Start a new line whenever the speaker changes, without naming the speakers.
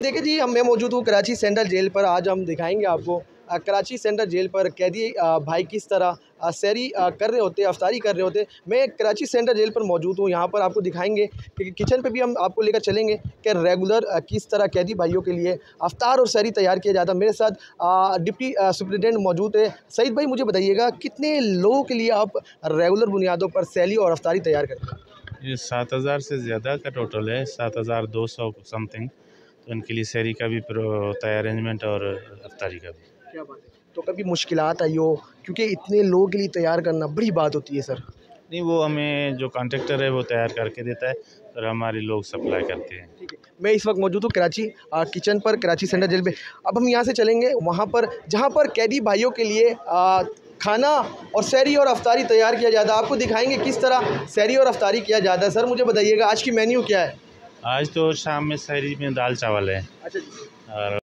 देखिए जी, मैं मौजूद हूँ कराची सेंट्रल जेल पर। आज हम दिखाएंगे आपको कराची सेंट्रल जेल पर कैदी भाई किस तरह सैरी कर रहे होते हैं, अफ्तारी कर रहे होते हैं। मैं कराची सेंट्रल जेल पर मौजूद हूँ। यहाँ पर आपको दिखाएंगे कि किचन पे भी हम आपको लेकर चलेंगे कि रेगुलर किस तरह कैदी भाइयों के लिए अफ्तार और सैरी तैयार किया जाता है। मेरे साथ डिप्टी सुपरिटेंडेंट मौजूद है। सईद भाई, मुझे बताइएगा कितने लोगों के लिए आप रेगुलर बुनियादों पर सैरी और अफ्तारी तैयार करते हैं?
ये 7,000 से ज़्यादा का टोटल है, 7,200 समथिंग। तो इनके लिए शहरी का भी होता है अरेंजमेंट और अफ्तारी का भी।
क्या बात है। तो कभी मुश्किलात आई हो, क्योंकि इतने लोगों के लिए तैयार करना बड़ी बात होती है सर?
नहीं, वो हमें जो कॉन्ट्रैक्टर है वो तैयार करके देता है और हमारे लोग सप्लाई करते हैं।
ठीक है। मैं इस वक्त मौजूद हूँ कराची किचन पर, कराची सेंट्रल जेल में। अब हम यहाँ से चलेंगे वहाँ पर जहाँ पर कैदी भाइयों के लिए खाना और सैरी और अफ्तारी तैयार किया जाता है। आपको दिखाएंगे किस तरह सैरी और अफ्तारी किया जाता है। सर, मुझे बताइएगा आज की मेन्यू क्या है?
आज तो शाम में शहरी में दाल चावल है।
अच्छा जी।
और